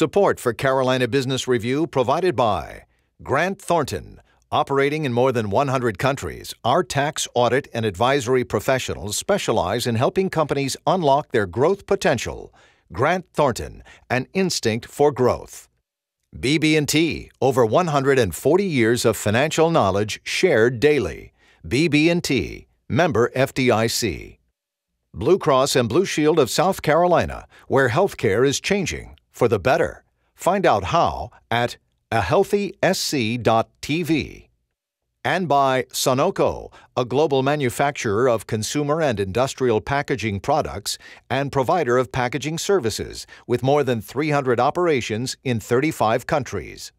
Support for Carolina Business Review provided by Grant Thornton. Operating in more than 100 countries, our tax, audit, and advisory professionals specialize in helping companies unlock their growth potential. Grant Thornton, an instinct for growth. BB&T, over 140 years of financial knowledge shared daily. BB&T, member FDIC. Blue Cross and Blue Shield of South Carolina, where healthcare is changing for the better. Find out how at ahealthysc.tv. And by Sonoco, a global manufacturer of consumer and industrial packaging products and provider of packaging services with more than 300 operations in 35 countries.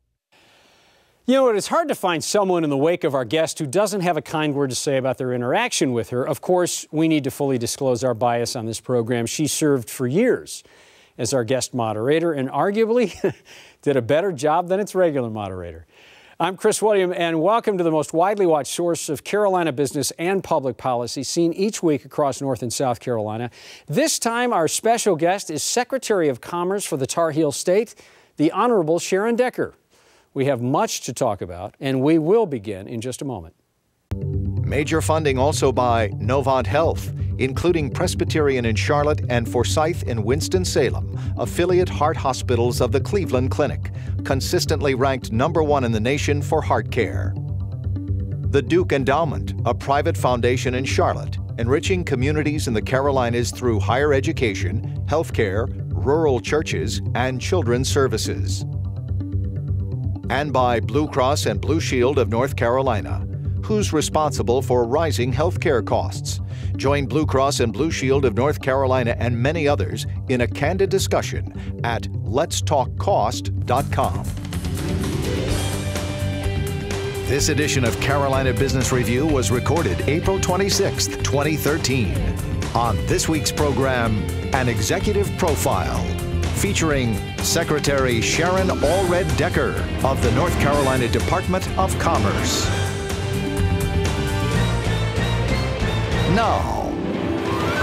You know, it is hard to find someone in the wake of our guest who doesn't have a kind word to say about their interaction with her. Of course, we need to fully disclose our bias on this program. She served for years as our guest moderator and arguably did a better job than its regular moderator. I'm Chris William, and welcome to the most widely watched source of Carolina business and public policy seen each week across North and South Carolina. This time, our special guest is Secretary of Commerce for the Tar Heel State, the Honorable Sharon Decker. We have much to talk about, and we will begin in just a moment. Major funding also by Novant Health, including Presbyterian in Charlotte and Forsyth in Winston-Salem, affiliate heart hospitals of the Cleveland Clinic, consistently ranked #1 in the nation for heart care. The Duke Endowment, a private foundation in Charlotte, enriching communities in the Carolinas through higher education, healthcare, rural churches, and children's services. And by Blue Cross and Blue Shield of North Carolina. Who's responsible for rising healthcare costs? Join Blue Cross and Blue Shield of North Carolina and many others in a candid discussion at letstalkcost.com. This edition of Carolina Business Review was recorded April 26, 2013. On this week's program, an executive profile featuring Secretary Sharon Allred Decker of the North Carolina Department of Commerce. Now,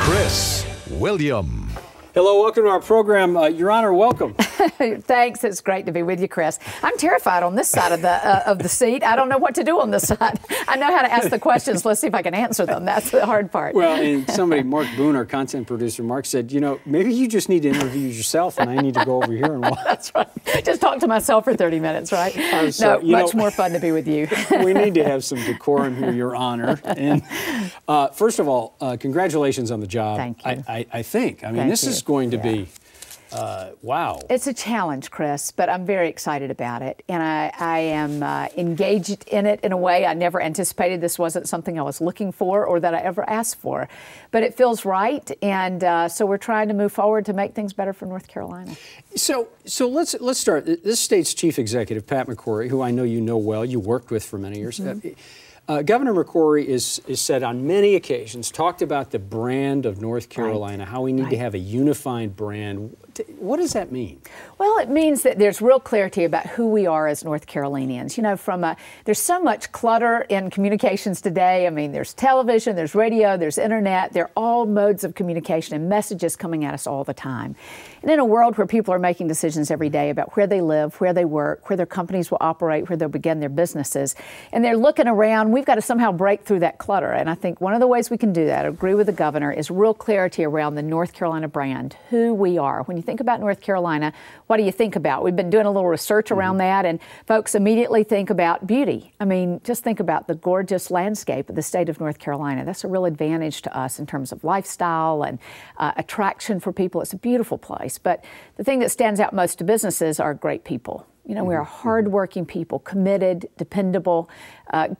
Chris William. Hello, welcome to our program. Your Honor, welcome. Thanks. It's great to be with you, Chris. I'm terrified on this side of the seat. I don't know what to do on this side. I know how to ask the questions. Let's see if I can answer them. That's the hard part. Well, and somebody, Mark Boone, our content producer, Mark said, you know, maybe you just need to interview yourself and I need to go over here and watch. That's right. Just talk to myself for 30 minutes, right? No, much more fun to be with you. We need to have some decorum here, Your Honor. And first of all, congratulations on the job. Thank you. I think. I mean, this is going to be, wow. It's a challenge, Chris, but I'm very excited about it. And I am engaged in it in a way I never anticipated. This wasn't something I was looking for or that I ever asked for. But it feels right. And so we're trying to move forward to make things better for North Carolina. So let's start. This state's chief executive, Pat McCrory, who I know you know well, you worked with for many years. Mm-hmm. Governor McCrory is said on many occasions, talked about the brand of North Carolina, how we need to have a unified brand. What does that mean? Well, it means that there's real clarity about who we are as North Carolinians. You know, there's so much clutter in communications today. I mean, there's television, there's radio, there's internet. They're all modes of communication and messages coming at us all the time. And in a world where people are making decisions every day about where they live, where they work, where their companies will operate, where they'll begin their businesses, and they're looking around, we've got to somehow break through that clutter. And I think one of the ways we can do that, I agree with the governor, is real clarity around the North Carolina brand, who we are. When you think about North Carolina, what do you think about? We've been doing a little research around that, and folks immediately think about beauty. I mean, just think about the gorgeous landscape of the state of North Carolina. That's a real advantage to us in terms of lifestyle and attraction for people. It's a beautiful place. But the thing that stands out most to businesses are great people. You know, we are hardworking people, committed, dependable,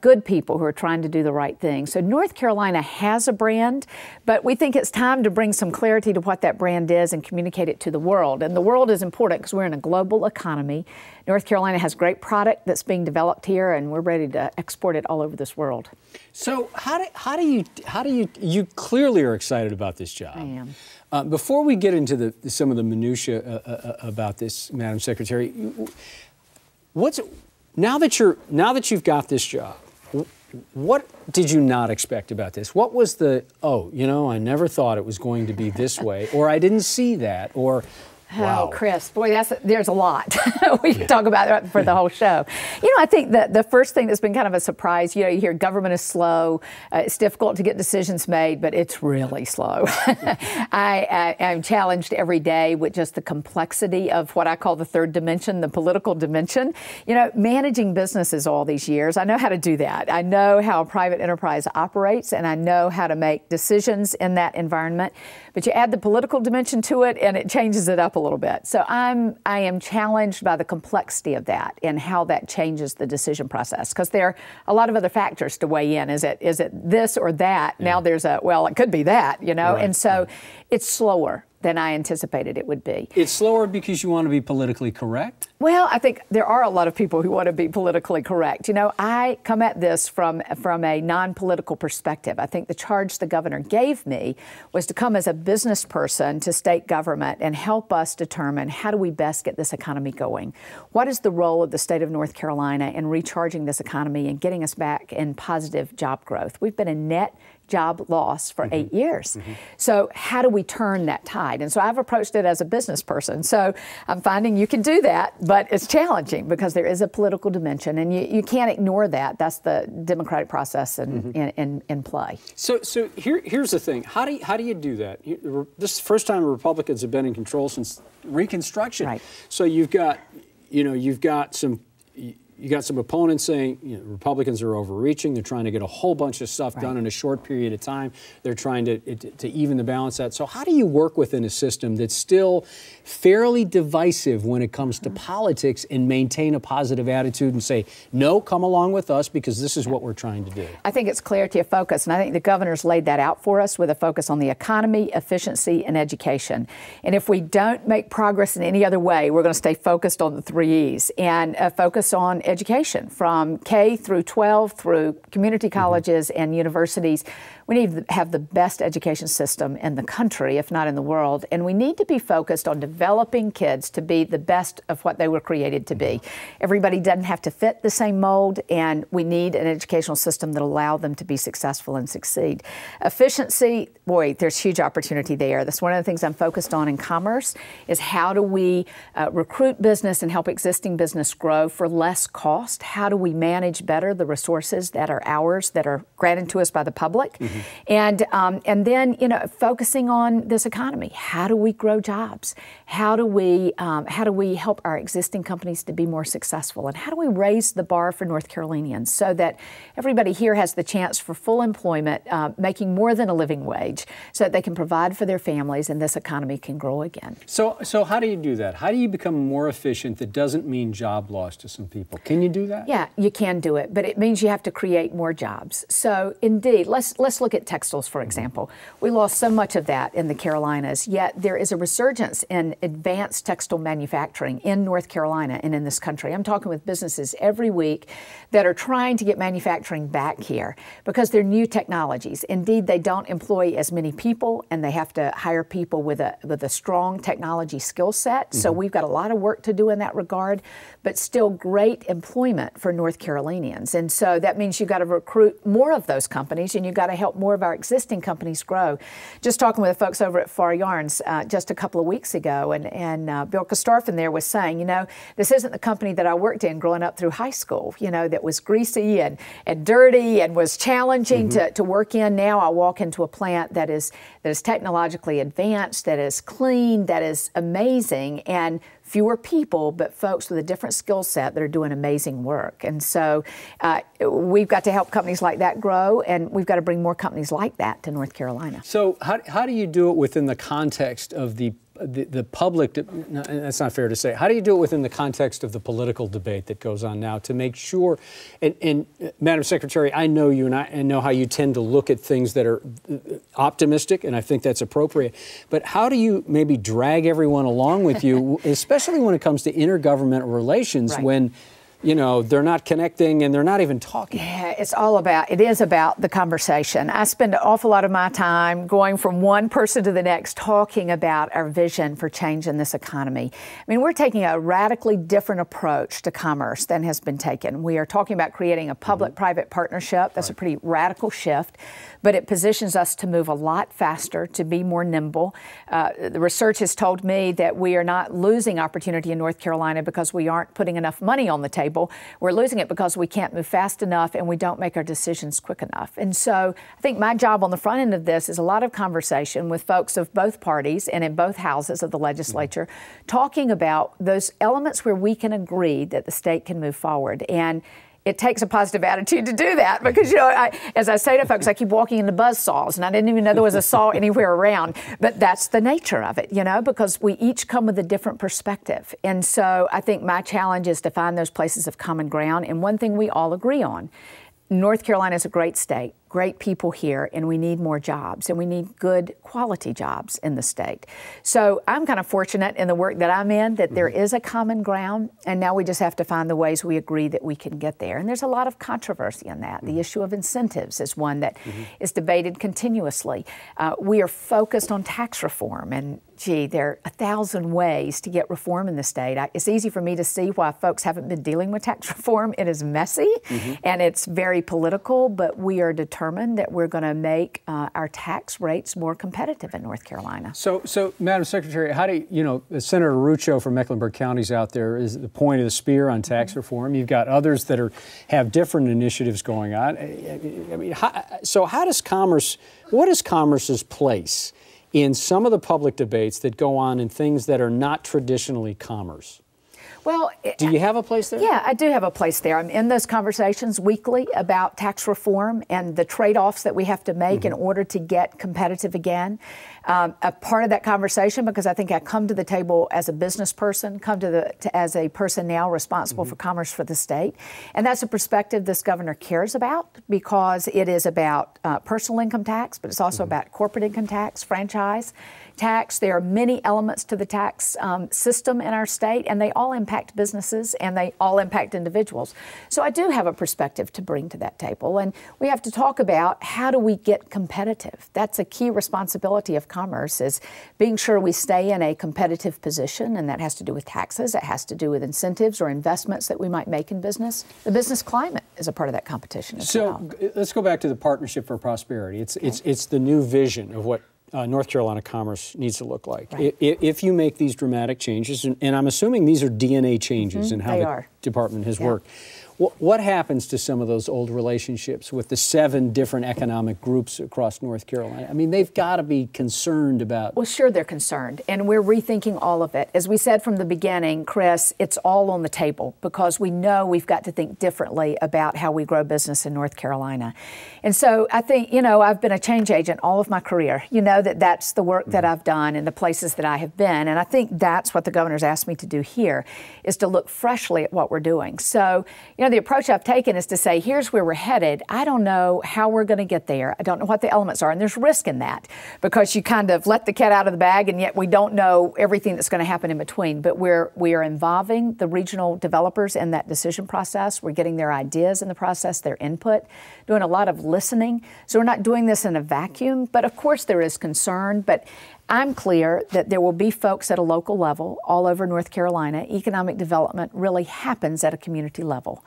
good people who are trying to do the right thing. So North Carolina has a brand, but we think it's time to bring some clarity to what that brand is and communicate it to the world. And the world is important because we're in a global economy. North Carolina has great product that's being developed here, and we're ready to export it all over this world. So how do you clearly are excited about this job. I am. Before we get into some of the minutia about this, Madam Secretary, now that you've got this job, what did you not expect about this? What was I never thought it was going to be this way, or I didn't see that, or Oh, Chris, boy, there's a lot. We can talk about that for the whole show. I think that the first thing that's been kind of a surprise, you hear government is slow. It's difficult to get decisions made, but it's really slow. I'm challenged every day with just the complexity of what I call the third dimension, the political dimension. Managing businesses all these years, I know how to do that. I know how a private enterprise operates, and I know how to make decisions in that environment. But you add the political dimension to it, and it changes it up a little bit. So I am challenged by the complexity of that and how that changes the decision process, because there are a lot of other factors to weigh in. Is it this or that? Yeah. Now there's it could be that, Right. And so it's slower than I anticipated it would be. It's slower because you want to be politically correct? Well, I think there are a lot of people who want to be politically correct. I come at this from a non-political perspective. I think the charge the governor gave me was to come as a business person to state government and help us determine how do we best get this economy going. What is the role of the state of North Carolina in recharging this economy and getting us back in positive job growth? We've been in net job loss for 8 years. So how do we turn that tide? And so I've approached it as a business person. So I'm finding you can do that, but it's challenging because there is a political dimension, and you can't ignore that. That's the democratic process in play. So here's the thing. How do you do that? This is the first time Republicans have been in control since Reconstruction. Right. So you've got some opponents saying Republicans are overreaching. They're trying to get a whole bunch of stuff done in a short period of time. They're trying to even the balance out. So how do you work within a system that's still fairly divisive when it comes to politics and maintain a positive attitude and say, no, come along with us because this is what we're trying to do? I think it's clarity of focus, and I think the governor's laid that out for us with a focus on the economy, efficiency, and education. And if we don't make progress in any other way, we're going to stay focused on the 3 E's and focus on education from K through 12 through community colleges and universities. We need to have the best education system in the country, if not in the world, and we need to be focused on developing kids to be the best of what they were created to be. Everybody doesn't have to fit the same mold, and we need an educational system that allows them to be successful and succeed. Efficiency, boy, there's huge opportunity there. That's one of the things I'm focused on in commerce, is how do we recruit business and help existing business grow for less cost? How do we manage better the resources that are ours, that are granted to us by the public? And then, focusing on this economy. How do we grow jobs? How do we help our existing companies to be more successful? And how do we raise the bar for North Carolinians so that everybody here has the chance for full employment, making more than a living wage, so that they can provide for their families and this economy can grow again? So how do you do that? How do you become more efficient that doesn't mean job loss to some people? Can you do that? Yeah, you can do it, but it means you have to create more jobs. So indeed, let's look at textiles, for example. We lost so much of that in the Carolinas, yet there is a resurgence in advanced textile manufacturing in North Carolina and in this country. I'm talking with businesses every week that are trying to get manufacturing back here because they're new technologies. Indeed, they don't employ as many people, and they have to hire people with a strong technology skill set. So we've got a lot of work to do in that regard, but still great employment for North Carolinians. And so that means you've got to recruit more of those companies, and you've got to help more of our existing companies grow. Just talking with the folks over at Far Yarns just a couple of weeks ago, and Bill Kostarfin there was saying, this isn't the company that I worked in growing up through high school, that was greasy and dirty and was challenging to work in. Now I walk into a plant that is technologically advanced, that is clean, that is amazing, and fewer people, but folks with a different skill set that are doing amazing work. And so we've got to help companies like that grow, and we've got to bring more companies like that to North Carolina. So how do you do it within the context of the public, that's not fair to say. How do you do it within the context of the political debate that goes on now to make sure, and Madam Secretary, I know you and I know how you tend to look at things that are optimistic, and I think that's appropriate, but how do you maybe drag everyone along with you, especially when it comes to intergovernmental relations, when you know, they're not connecting and they're not even talking. Yeah, it is about the conversation. I spend an awful lot of my time going from one person to the next talking about our vision for change in this economy. I mean, we're taking a radically different approach to commerce than has been taken. We are talking about creating a public-private partnership. That's a pretty radical shift, but it positions us to move a lot faster, to be more nimble. The research has told me that we are not losing opportunity in North Carolina because we aren't putting enough money on the table. We're losing it because we can't move fast enough and we don't make our decisions quick enough. And so I think my job on the front end of this is a lot of conversation with folks of both parties and in both houses of the legislature, talking about those elements where we can agree that the state can move forward. And it takes a positive attitude to do that because, you know, as I say to folks, I keep walking into buzzsaws and I didn't even know there was a saw anywhere around. But that's the nature of it, you know, because we each come with a different perspective. And so I think my challenge is to find those places of common ground. And one thing we all agree on, North Carolina is a great state, great people here, and we need more jobs, and we need good quality jobs in the state. So I'm kind of fortunate in the work that I'm in that there is a common ground, and now we just have to find the ways we agree that we can get there. And there's a lot of controversy in that. The issue of incentives is one that is debated continuously. We are focused on tax reform, and gee, there are 1,000 ways to get reform in the state. It's easy for me to see why folks haven't been dealing with tax reform. It is messy and it's very political, but we are determined that we're going to make our tax rates more competitive in North Carolina. So, Madam Secretary, how do you know, Senator Rucho from Mecklenburg County is out there is the point of the spear on tax reform. You've got others that have different initiatives going on. I mean, how does commerce, what is commerce's place in some of the public debates that go on in things that are not traditionally commerce? Well, do you have a place there? Yeah, I do have a place there. I'm in those conversations weekly about tax reform and the trade-offs that we have to make in order to get competitive again. A part of that conversation, because I think I come to the table as a business person, as a person now responsible for commerce for the state. And that's a perspective this governor cares about because it is about personal income tax, but it's also about corporate income tax, franchise tax. There are many elements to the tax system in our state, and they all impact businesses and they all impact individuals. So I do have a perspective to bring to that table, and we have to talk about how do we get competitive. That's a key responsibility of commerce, is being sure we stay in a competitive position, and that has to do with taxes, it has to do with incentives or investments that we might make in business. The business climate is a part of that competition as well. So let's go back to the Partnership for Prosperity. It's the new vision of what North Carolina commerce needs to look like. Right. If you make these dramatic changes, and I'm assuming these are DNA changes in how the department has worked, what happens to some of those old relationships with the 7 different economic groups across North Carolina? I mean, they've got to be concerned about... Well, sure, they're concerned, and we're rethinking all of it. As we said from the beginning, Chris, it's all on the table because we know we've got to think differently about how we grow business in North Carolina. And so I think, you know, I've been a change agent all of my career. You know that's the work that I've done in the places that I have been, and I think that's what the governor's asked me to do here, is to look freshly at what we're doing. So, you know, the approach I've taken is to say, here's where we're headed. I don't know how we're going to get there. I don't know what the elements are. And there's risk in that because you kind of let the cat out of the bag, and yet we don't know everything that's going to happen in between. But we are involving the regional developers in that decision process. We're getting their ideas in the process, their input, doing a lot of listening. So we're not doing this in a vacuum. But of course there is concern. But I'm clear that there will be folks at a local level all over North Carolina. Economic development really happens at a community level.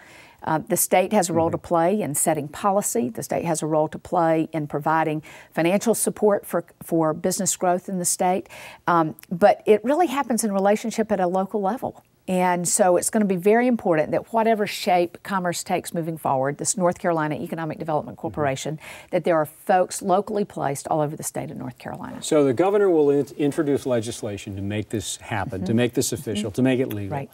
The state has a role to play in setting policy. The state has a role to play in providing financial support for business growth in the state. But it really happens in relationship at a local level. And so it's going to be very important that whatever shape commerce takes moving forward, this North Carolina Economic Development Corporation, that there are folks locally placed all over the state of North Carolina. So the governor will introduce legislation to make this happen, to make this official, to make it legal. Right.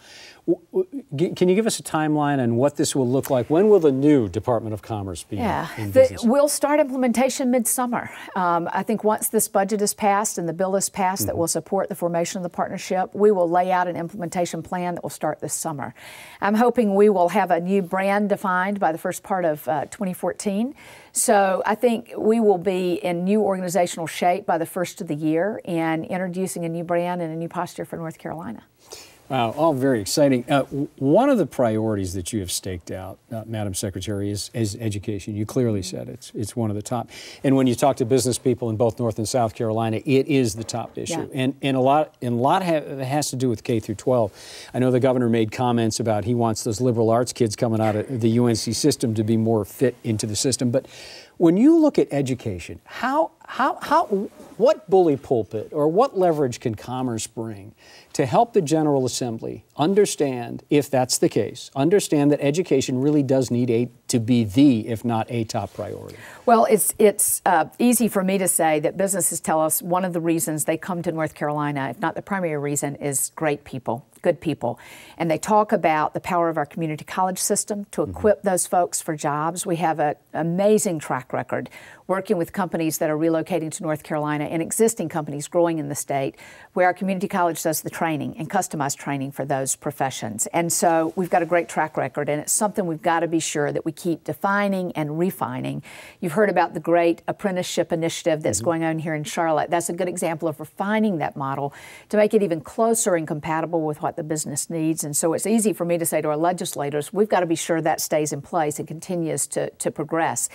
Can you give us a timeline on what this will look like? When will the new Department of Commerce be in business? We'll start implementation midsummer. I think once this budget is passed and the bill is passed that will support the formation of the partnership, we will lay out an implementation plan that will start this summer. I'm hoping we will have a new brand defined by the first part of 2014. So I think we will be in new organizational shape by the first of the year and introducing a new brand and a new posture for North Carolina. Wow, all very exciting. One of the priorities that you have staked out, Madam Secretary, is education. You clearly said it's one of the top. And when you talk to business people in both North and South Carolina, it is the top issue. Yeah. And a lot has to do with K through 12. I know the governor made comments about he wants those liberal arts kids coming out of the UNC system to be more fit into the system. But when you look at education, what bully pulpit or what leverage can Commerce bring to help the General Assembly understand, if that's the case, understand that education really does need to be the, if not a top priority? Well, it's easy for me to say that businesses tell us one of the reasons they come to North Carolina, if not the primary reason, is great people, good people. And they talk about the power of our community college system to equip those folks for jobs. We have an amazing track record working with companies that are relocating to North Carolina and existing companies growing in the state, where our community college does the training and customized training for those professions. And so we've got a great track record, and it's something we've got to be sure that we keep defining and refining. You've heard about the great apprenticeship initiative that's going on here in Charlotte. That's a good example of refining that model to make it even closer and compatible with what the business needs. And so it's easy for me to say to our legislators, we've got to be sure that stays in place and continues to progress.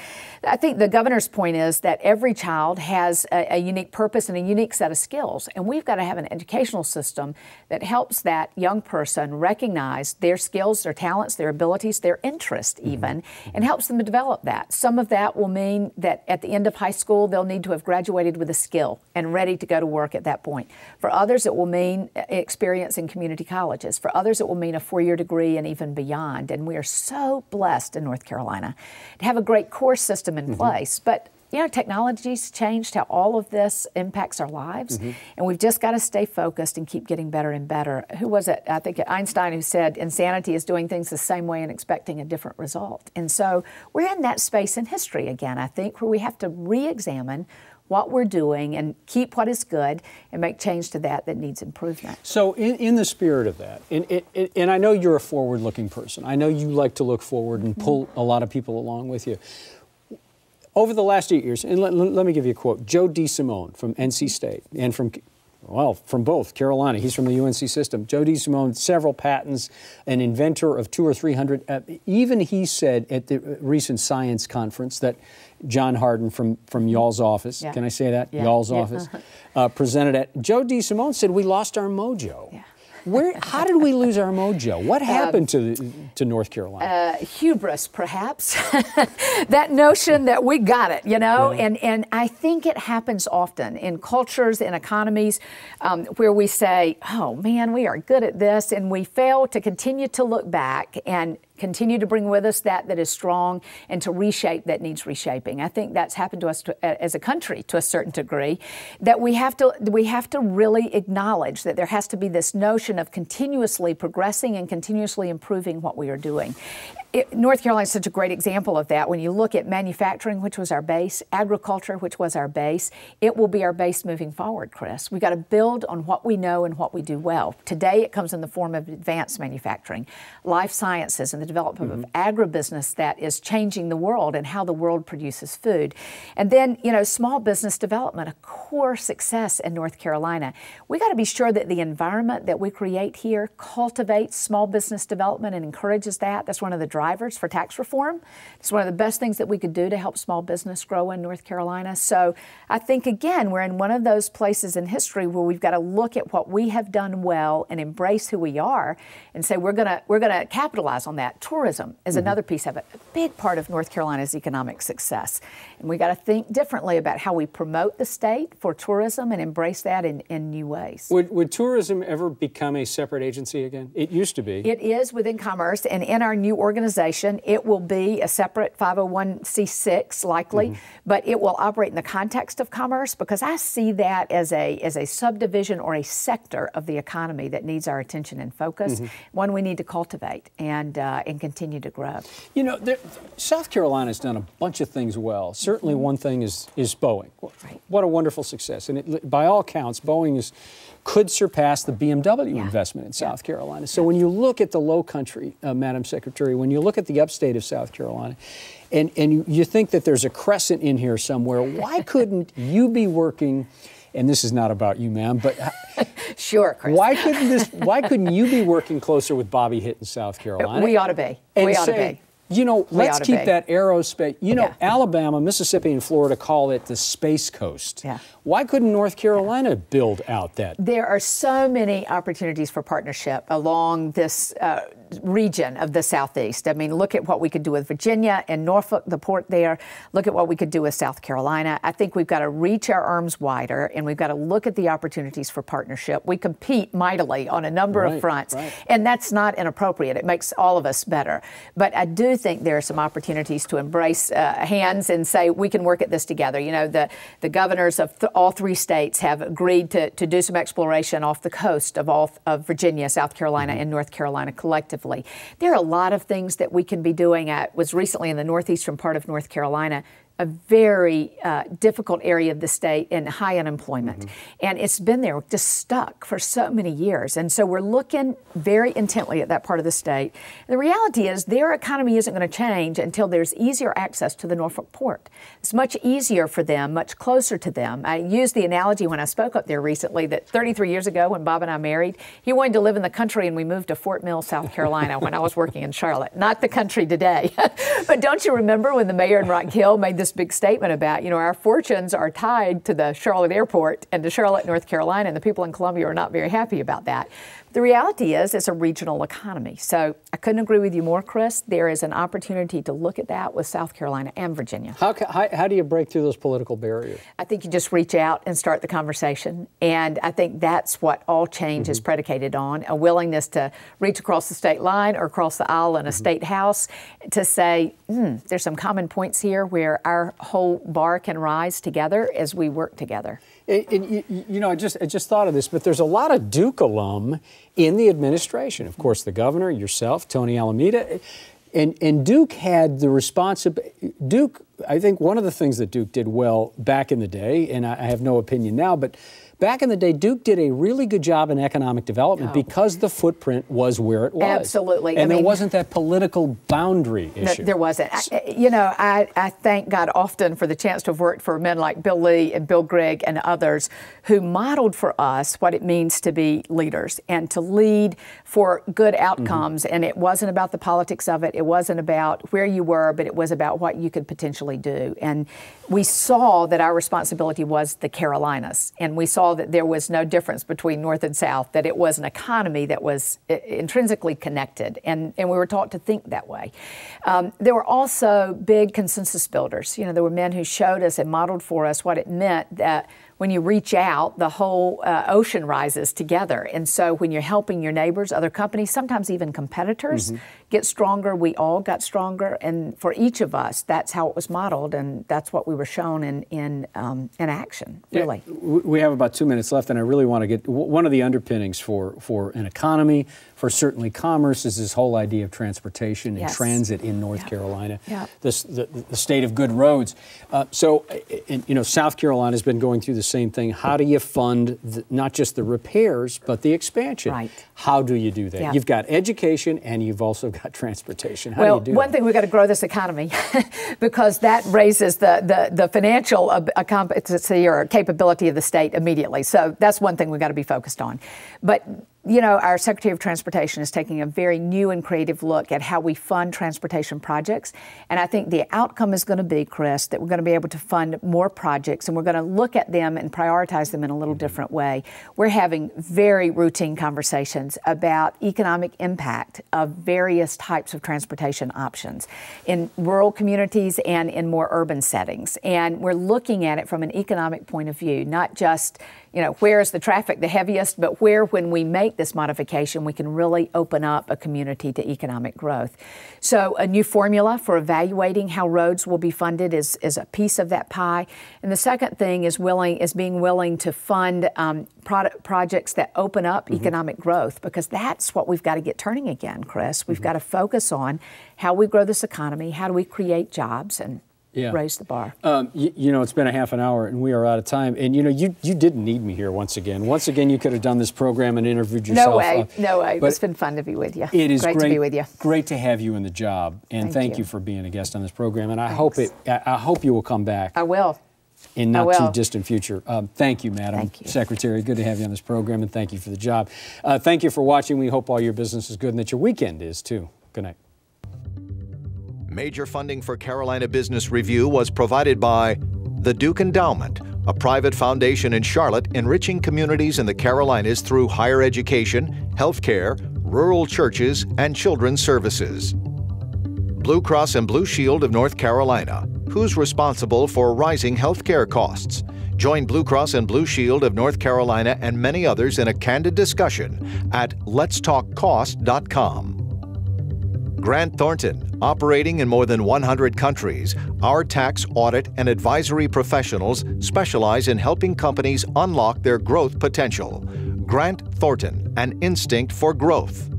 I think the governor's point is that every child has a unique purpose and a unique set of skills, and we've got to have an educational system that helps that young person recognize their skills, their talents, their abilities, their interest even, and helps them to develop that. Some of that will mean that at the end of high school, they'll need to have graduated with a skill and ready to go to work at that point. For others, it will mean experience in community colleges. For others, it will mean a four-year degree and even beyond. And we are so blessed in North Carolina to have a great course system in place. But you know, technology's changed how all of this impacts our lives, and we've just got to stay focused and keep getting better and better. Who was it? I think Einstein, who said insanity is doing things the same way and expecting a different result. And so we're in that space in history again, I think, where we have to re-examine what we're doing and keep what is good and make change to that needs improvement. So in the spirit of that, and I know you're a forward-looking person. I know you like to look forward and pull a lot of people along with you. Over the last 8 years, and let me give you a quote, Joe DeSimone from NC State and from both Carolina. He's from the UNC system. Joe DeSimone, several patents, an inventor of 200 or 300. Even he said at the recent science conference that John Harden from y'all's office, can I say that? Y'all's office, presented at. Joe DeSimone said we lost our mojo. Yeah. How did we lose our mojo? What happened to North Carolina? Hubris, perhaps. That notion that we got it, you know? Yeah. And I think it happens often in cultures, in economies, where we say, oh, man, we are good at this, and we fail to continue to look back and continue to bring with us that is strong and to reshape that needs reshaping. I think that's happened to us as a country to a certain degree, that we have to really acknowledge that there has to be this notion of continuously progressing and continuously improving what we are doing. North Carolina is such a great example of that. When you look at manufacturing, which was our base, agriculture, which was our base, it will be our base moving forward, Chris. We've got to build on what we know and what we do well. Today, it comes in the form of advanced manufacturing, life sciences, and the development of agribusiness that is changing the world and how the world produces food. And then, you know, small business development, a core success in North Carolina. We got to be sure that the environment that we create here cultivates small business development and encourages that. That's one of the drivers for tax reform. It's one of the best things that we could do to help small business grow in North Carolina. So I think, again, we're in one of those places in history where we've got to look at what we have done well and embrace who we are and say we're gonna capitalize on that. Tourism is another piece of it, a big part of North Carolina's economic success. And we got to think differently about how we promote the state for tourism and embrace that in new ways. Would tourism ever become a separate agency again? It used to be. It is within Commerce, and in our new organization, it will be a separate 501c6 likely, but it will operate in the context of Commerce because I see that as a subdivision or a sector of the economy that needs our attention and focus, one we need to cultivate and continue to grow. You know, South Carolina's done a bunch of things well. Certainly one thing is Boeing. Right. What a wonderful success. And by all counts, Boeing could surpass the BMW investment in South Carolina. So when you look at the low country, Madam Secretary, when you look at the upstate of South Carolina, and you think that there's a crescent in here somewhere, why couldn't you be working, and this is not about you, ma'am, but Sure, Chris. Why couldn't you be working closer with Bobby Hitt in South Carolina? We ought to be. We ought to be. You know, let's keep that aerospace. You know, Alabama, Mississippi, and Florida call it the Space Coast. Yeah. Why couldn't North Carolina build out that? There are so many opportunities for partnership along this region of the Southeast. I mean, look at what we could do with Virginia and Norfolk, the port there. Look at what we could do with South Carolina. I think we've got to reach our arms wider, and we've got to look at the opportunities for partnership. We compete mightily on a number of fronts, and that's not inappropriate. It makes all of us better. But I do think there are some opportunities to embrace hands and say we can work at this together. You know, the governors of all three states have agreed to do some exploration off the coast of Virginia, South Carolina, and North Carolina collectively. There are a lot of things that we can be doing. I was recently in the northeastern part of North Carolina, a very difficult area of the state and high unemployment. And it's been there just stuck for so many years. And so we're looking very intently at that part of the state. And the reality is their economy isn't going to change until there's easier access to the Norfolk port. It's much easier for them, much closer to them. I used the analogy when I spoke up there recently that 33 years ago when Bob and I married, he wanted to live in the country and we moved to Fort Mill, South Carolina when I was working in Charlotte. Not the country today. But don't you remember when the mayor in Rock Hill made this big statement about, you know, our fortunes are tied to the Charlotte airport and to Charlotte, North Carolina, and the people in Columbia are not very happy about that. The reality is it's a regional economy. So I couldn't agree with you more, Chris. There is an opportunity to look at that with South Carolina and Virginia. How do you break through those political barriers? I think you just reach out and start the conversation. And I think that's what all change is predicated on, a willingness to reach across the state line or across the aisle in a state house to say, there's some common points here where our whole bar can rise together as we work together. You know, I just thought of this, but there's a lot of Duke alum in the administration. Of course, the governor, yourself, Tony Alameda, and Duke had the responsibility. Duke, I think one of the things that Duke did well back in the day, and I have no opinion now, but back in the day, Duke did a really good job in economic development because the footprint was where it was. Absolutely. And there wasn't that political boundary issue. There wasn't. I thank God often for the chance to have worked for men like Bill Lee and Bill Grigg and others who modeled for us what it means to be leaders and to lead for good outcomes. And it wasn't about the politics of it. It wasn't about where you were, but it was about what you could potentially do. And we saw that our responsibility was the Carolinas. And we saw that there was no difference between North and South, that it was an economy that was intrinsically connected. And we were taught to think that way. There were also big consensus builders. You know, there were men who showed us and modeled for us what it meant that when you reach out, the whole ocean rises together. And so when you're helping your neighbors, other companies, sometimes even competitors, get stronger, we all got stronger. And for each of us, that's how it was modeled, and that's what we were shown in action, really. Yeah, we have about 2 minutes left, and I really want to get one of the underpinnings for an economy, for certainly commerce, is this whole idea of transportation and transit in North Carolina, the state of good roads. So, you know, South Carolina's been going through the same thing. How do you fund not just the repairs, but the expansion? Right. How do you do that? Yeah. You've got education and you've also got transportation. How do you do one thing, we've got to grow this economy because that raises the financial competency or capability of the state immediately. So that's one thing we've got to be focused on. But you know, our Secretary of Transportation is taking a very new and creative look at how we fund transportation projects. And I think the outcome is going to be, Chris, that we're going to be able to fund more projects, and we're going to look at them and prioritize them in a little different way. We're having very routine conversations about economic impact of various types of transportation options in rural communities and in more urban settings. And we're looking at it from an economic point of view, not just, you know, where is the traffic the heaviest, but where, when we make this modification, we can really open up a community to economic growth. So a new formula for evaluating how roads will be funded is a piece of that pie. And the second thing is being willing to fund projects that open up economic growth, because that's what we've got to get turning again, Chris. We've got to focus on how we grow this economy, how do we create jobs, and raise the bar. You know, it's been a half an hour and we are out of time. And, you know, you didn't need me here once again. Once again, you could have done this program and interviewed yourself. No way. It's been fun to be with you. It is great to be with you. Great to have you in the job. And thank you for being a guest on this program. And I hope you will come back. I will. in not too distant future. Thank you, Madam Thank you. Secretary. Good to have you on this program, and thank you for the job. Thank you for watching. We hope all your business is good and that your weekend is too. Good night. Major funding for Carolina Business Review was provided by the Duke Endowment, a private foundation in Charlotte enriching communities in the Carolinas through higher education, healthcare, rural churches, and children's services. Blue Cross and Blue Shield of North Carolina. Who's responsible for rising healthcare costs? Join Blue Cross and Blue Shield of North Carolina and many others in a candid discussion at letstalkcost.com. Grant Thornton, operating in more than 100 countries, our tax, audit, and advisory professionals specialize in helping companies unlock their growth potential. Grant Thornton, an instinct for growth.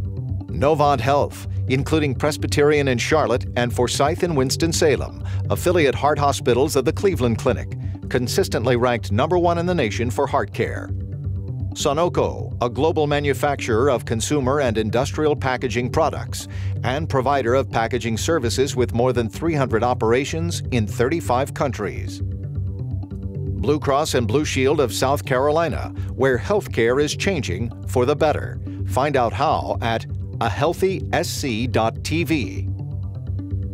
Novant Health, including Presbyterian in Charlotte and Forsyth in Winston-Salem, affiliate heart hospitals of the Cleveland Clinic, consistently ranked #1 in the nation for heart care. Sonoco, a global manufacturer of consumer and industrial packaging products and provider of packaging services with more than 300 operations in 35 countries. Blue Cross and Blue Shield of South Carolina, where healthcare is changing for the better. Find out how at ahealthysc.tv.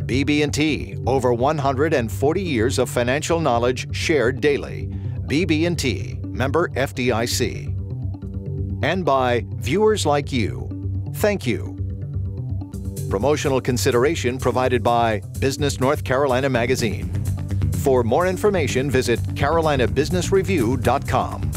BB&T, over 140 years of financial knowledge shared daily. BB&T, member FDIC. And by viewers like you. Thank you. Promotional consideration provided by Business North Carolina Magazine. For more information, visit carolinabusinessreview.com.